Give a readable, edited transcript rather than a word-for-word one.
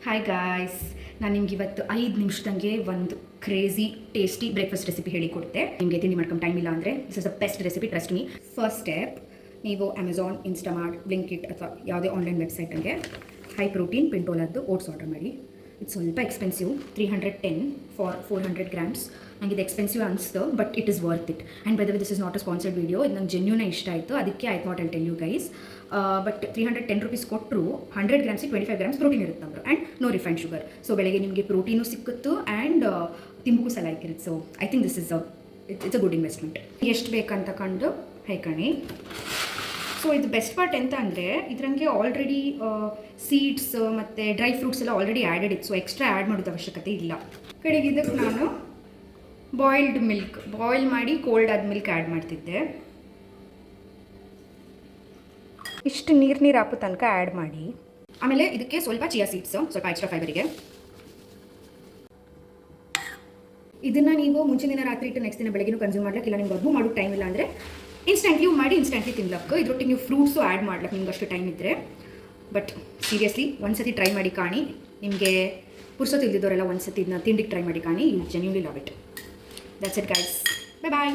Hi guys, ನಾನು ನಿಮ್ಗೆ ಇವತ್ತು 5 ನಿಮಿಷದಂಗೆ ಒಂದು ಕ್ರೇಜಿ ಟೇಸ್ಟಿ ಬ್ರೇಕ್ಫಾಸ್ಟ್ ರೆಸಿಪಿ ಹೇಳಿಕೊಡ್ತೆ. ನಿಮಗೆ ತಿಂಡಿ ಮಾಡ್ಕೊಂಡು ಟೈಮ್ ಇಲ್ಲ ಅಂದರೆ this is the best recipe, trust me. First step, ನೀವು ಅಮೆಝಾನ್, ಇನ್ಸ್ಟಾಮಾರ್ಟ್, ಬ್ಲಿಂಕಿಟ್ ಅಥವಾ ಯಾವುದೇ ಆನ್ಲೈನ್ ವೆಬ್ಸೈಟಂಗೆ ಹೈ ಪ್ರೋಟೀನ್ ಪಿಂಟೋಲದ್ದು ಓಟ್ಸ್ ಆರ್ಡರ್ ಮಾಡಿ. ಇದು ಸ್ವಲ್ಪ ಎಕ್ಸ್ಪೆನ್ಸಿವ್, 310 ಫಾರ್ 400 ಗ್ರಾಮ್ಸ್. ನನಗೆ ಇದು ಎಕ್ಸ್ಪೆನ್ಸಿವ್ ಅನಿಸ್ತು, but it is worth it. And by the way this is not a sponsored video. ಇದು ನಂಗೆ ಜೆನ್ಯೂನ ಇಷ್ಟ ಆಯಿತು, ಅದಕ್ಕೆ I thought I'll tell you guys. But 310 rupees ಕೊಟ್ಟರು 100 ಗ್ರಾಮ್ಸಿಗೆ 25 ಗ್ರಾಮ್ಸ್ ಪ್ರೋಟೀನ್ ಇರುತ್ತೆ ನಮ್ಮದು, and no refined sugar. So ಬೆಳಗ್ಗೆ ನಿಮಗೆ ಪ್ರೋಟೀನು ಸಿಕ್ಕುತ್ತು ಆ್ಯಂಡ್ ತಿಂಬುಗೂ ಸಲ ಆಗಿರುತ್ತೆ. So I think this is it's a good investment. ಎಷ್ಟು ಬೇಕಂತ ಕಂಡು ಹೈಕಣಿ. ಸೊ ಇದು ಬೆಸ್ಟ್ ಪಾರ್ಟ್ ಎಂತ ಅಂದರೆ, ಇದರಂಗೆ ಆಲ್ರೆಡಿ ಸೀಡ್ಸ್ ಮತ್ತು ಡ್ರೈ ಫ್ರೂಟ್ಸ್ ಎಲ್ಲ ಆಲ್ರೆಡಿ ಆ್ಯಡೆಡ್ ಇತ್ತು. ಸೊ ಎಕ್ಸ್ಟ್ರಾ ಆ್ಯಡ್ ಮಾಡೋದು ಅವಶ್ಯಕತೆ ಇಲ್ಲ. ಕಡೆಗೆ ಇದಕ್ಕೆ ನಾನು ಬಾಯ್ಲ್ಡ್ ಮಿಲ್ಕ್, ಬಾಯ್ಲ್ ಮಾಡಿ ಕೋಲ್ಡ್ ಆದ ಮಿಲ್ಕ್ ಆ್ಯಡ್ ಮಾಡ್ತಿದ್ದೆ. ಇಷ್ಟು ನೀರು ಹಾಕೋ ತನಕ ಆ್ಯಡ್ ಮಾಡಿ. ಆಮೇಲೆ ಇದಕ್ಕೆ ಸ್ವಲ್ಪ ಚಿಯಾ ಸೀಡ್ಸು, ಸ್ವಲ್ಪ ಎಕ್ಸ್ಟ್ರಾ ಫೈಬರಿಗೆ. ಇದನ್ನು ನೀವು ಮುಂಚಿನ ದಿನ ರಾತ್ರಿ ಇಟ್ಟು ನೆಕ್ಸ್ಟ್ ದಿನ ಬೆಳಗ್ಗೆ ಕನ್ಸ್ಯೂಮ್ ಮಾಡ್ಲಿಕ್ಕೆ, ಇಲ್ಲ ನಿಮ್ಗೆ ಅದು ಮಾಡೋಕ್ಕೆ ಟೈಮ್ ಇಲ್ಲ ಅಂದರೆ ಇನ್ಸ್ಟೆಂಟ್ಲಿ ಮಾಡಿ ಇನ್ಸ್ಟೆಂಟ್ಲಿ ತಿನ್ಲಕ್ಕೆ. ಇದ್ರೊಟ್ಟಿಗೆ ನೀವು ಫ್ರೂಟ್ಸು ಆ್ಯಡ್ ಮಾಡ್ಲಿಕ್ಕೆ ನಿಮ್ಗೆ ಅಷ್ಟು ಟೈಮ್ ಇದ್ದರೆ. ಬಟ್ ಸೀರಿಯಸ್ಲಿ ಒಂದ್ಸತಿ ಟ್ರೈ ಮಾಡಿ ಕಾಣಿ. ನಿಮಗೆ ಪುರ್ಸೊತ್ತು ಇಲ್ದಿದ್ದವರೆಲ್ಲ ಒಂದ್ಸತಿ ಇದನ್ನ ತಿಂಡಿಗೆ ಟ್ರೈ ಮಾಡಿ ಕಾಣಿ. You genuinely love it. That's it guys, bye bye.